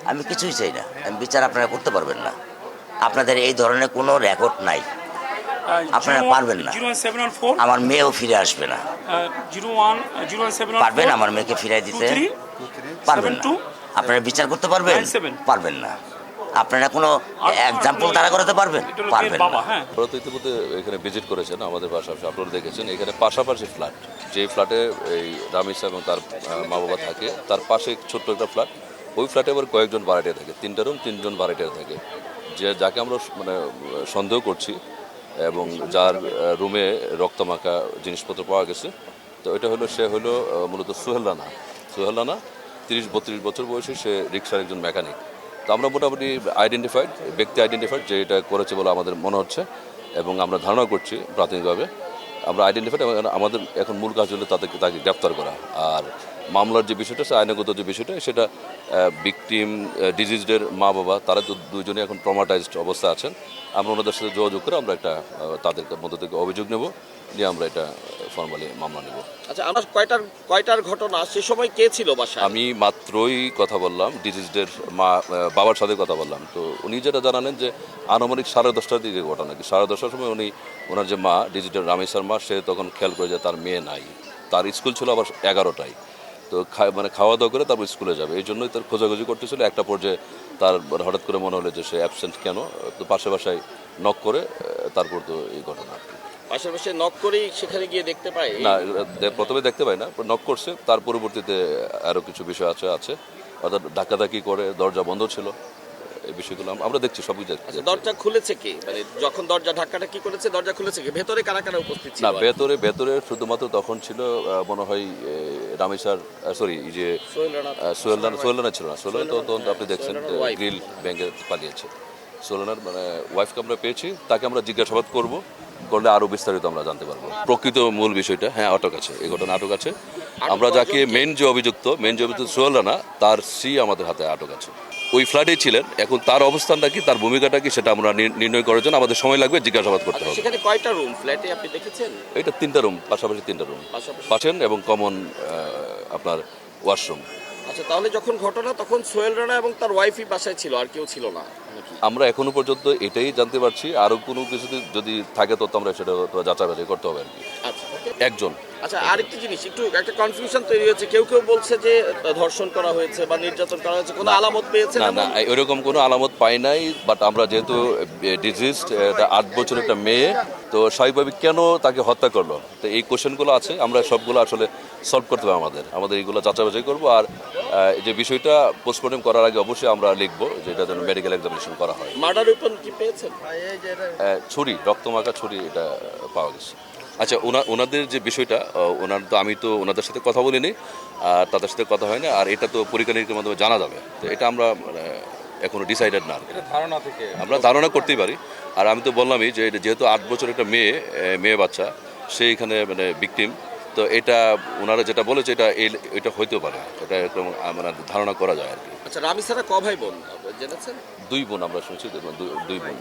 আমি কিছুই চাই না, আমি বিচার আপনারা করতে পারবেন না। আপনাদের এই ধরনের কোনো রেকর্ড নাই, আপনারা পারবেন না। 0174 আমার মেয়েও ফিরে আসবে না। 01 পারবেন আমার মেয়েকে ফিরাই দিতে? পারবেন না। আপনারা বিচার করতে পারবেন? 97 পারবেন না। আপনারা কোনো এক্সাম্পল তারা করাতে পারবেন? পারবেন বাবা। না। হ্যাঁ, আপনারা তো ইতিমধ্যে এখানে ভিজিট করেছেন আমাদের পাশাপাশি, আপনারা দেখেছেন এখানে পাশাপাশি ফ্ল্যাট। যে ফ্ল্যাটে এই রামিসা এবং তার মা বাবা থাকে, তার পাশে ছোট্ট একটা ফ্ল্যাট। ওই ফ্ল্যাটে আবার কয়েকজন ভাড়াটিয়া থাকে, 3টা রুম, 3জন ভাড়াটিয়া থাকে। যাকে আমরা মানে সন্দেহ করছি এবং যার রুমে রক্তমাখা জিনিসপত্র পাওয়া গেছে, তো সে হলো মূলত সোহেল রানা। 30-32 বছর বয়সী, সে রিক্সার একজন মেকানিক। তো আমরা মোটামুটি ব্যক্তি আইডেন্টিফাইড যে এটা করেছে বলে আমাদের মনে হচ্ছে, এবং আমরা ধারণা করছি প্রাথমিকভাবে আমরা আইডেন্টিফাইড। আমাদের এখন মূল কাজ হলো তাকে গ্রেপ্তার করা। আর মামলার যে বিষয়টা, আইনগত যে বিষয়টা, সেটা ভিকটিম ডিজিজডের মা বাবা তারা তো দুজনে এখন ট্রমাটাইজড অবস্থা আছেন। আমরা ওনাদের সাথে যোগাযোগ করে আমরা তাদের মধ্য থেকে অভিযোগ নেব, নিয়ে আমরা এটা ফর্মালি মামলা নেব। আচ্ছা, আমরা কয়টার ঘটনা, সে সময় কে ছিল বাসায়? আমি মাত্রই কথা বললাম ডিজিজডের বাবার সাথে কথা বললাম। তো উনি যেটা জানালেন যে আনুমানিক 10:30টার দিকে ঘটনা, কি 10:30টার সময় ওনার যে মা, ডিজিজডের রামেসার মা, সে তখন খেয়াল করে যে তার মেয়ে নাই। তার স্কুল ছিল আবার 11টায়। তো খাওয়া দাওয়া করে তারপর স্কুলে যাবে, এই জন্যই তার খোঁজাখুঁজি করতেছিল। একটা পর্যায়ে তার হঠাৎ করে মনে হলো যে সে অ্যাবসেন্ট কেন। তো বাসায় নক করে তারপর তো এই ঘটনা। পাশাপাশি নক করেই সেখানে গিয়ে দেখতে পাই না, প্রথমে দেখতে পাই না, নক করছে। তার পরবর্তীতে আরও কিছু বিষয় আছে, অর্থাৎ ধাক্কাধাক্কি করে, দরজা বন্ধ ছিল, এই বিষয়গুলো আমরা দেখছি সব কিছু। আচ্ছা, দরজা খুলেছে কি, মানে যখন দরজা ধাক্কাধাক্কি করেছে দরজা খুলেছে কি? ভেতরে কারা কারা উপস্থিত ছিল? না, ভেতরে শুধুমাত্র তখন ছিল মনে হয় রামেসার, সরি, যে সোহেল রানা ছিল না। সোহেল রানা তখন আপনি দেখছেন গ্রিল ব্যাংকে পালিয়েছে। সোহেল রানার মানে ওয়াইফকে আমরা পেয়েছি, তাকে আমরা জিজ্ঞাসাবাদ করলে আরও বিস্তারিত আমরা জানতে পারবো প্রকৃত মূল বিষয়টা। হ্যাঁ, আটক আছে, এই ঘটনা আটক আছে। আমরা যাকে মেন যে অভিযুক্ত সোহেল রানা, তার স্ত্রী আমাদের হাতে আটক আছে। ওই ফ্ল্যাটেই ছিলেন। এখন তার অবস্থানটা কি, তার ভূমিকাটা কি, সেটা আমরা নির্ণয় করার জন্য আমাদের সময় লাগবে, জিজ্ঞাসাবাদ করতে হবে। সেখানে কয়টা রুম ফ্ল্যাটে আপনি দেখেছেন? এটা 3টা রুম, পাশাপাশি 3টা রুম পাচ্ছেন, এবং কমন আপনার ওয়াশরুম। আচ্ছা, তাহলে যখন ঘটনা তখন সোহেল রানা এবং তার ওয়াইফই বাসায় ছিল, আর কেউ ছিল না নাকি? আমরা এখনো পর্যন্ত এটাই জানতে পারছি। আরো কোনো কিছু যদি থাকে তো আমরা সেটা যাচাই করতে হবে আর কি। আচ্ছা, একজন। আচ্ছা, আরেকটা জিনিস, একটু একটা কনফিউশন তৈরি হয়েছে। কেউ বলছে যে ধর্ষণ করা হয়েছে বা নির্যাতন করা হয়েছে, কোনো আলামত পেয়েছেন? না, এরকম কোনো আলামত পাই নাই। বাট আমরা যেহেতু ডিজিজড, এটা 8 বছরের একটা মেয়ে, তো স্বাভাবিকভাবে কেন তাকে হত্যা করলো, তো এই কোশ্চেনগুলো আছে। আমরা সবগুলো আসলে সলভ করতে হবে, আমাদের এইগুলো যাচাই করবো। আর যে বিষয়টা পোস্টমর্টম করার আগে অবশ্যই আমরা লিখবো যে এটা যেন মেডিকেল এক্সামিনেশন করা হয়। মার্ডার ওয়েপন কি পেয়েছেন? ছুরি, রক্তমাখা ছুরি, এটা পাওয়া গেছে। আচ্ছা, ওনাদের যে বিষয়টা, আমি তো ওনাদের সাথে কথা বলিনি, আর তাদের সাথে কথা হয় না। আর এটা তো পরীক্ষা নিরীক্ষার মাধ্যমে জানা যাবে। তো এটা আমরা এখনো ডিসাইডেড না, আমরা ধারণা করতেই পারি। আর আমি তো বললামই যে যেহেতু 8 বছর একটা মেয়ে বাচ্চা, সে এখানে মানে ভিকটিম। তো এটা ওনারা যেটা বলেছে, এটা হইতেও পারে, এটা একদম মানে ধারণা করা যায় আর কি। আচ্ছা, রামিসারা ক ভাই বোন জেনেছেন? 2 বোন আমরা শুনছি, 2 বোন।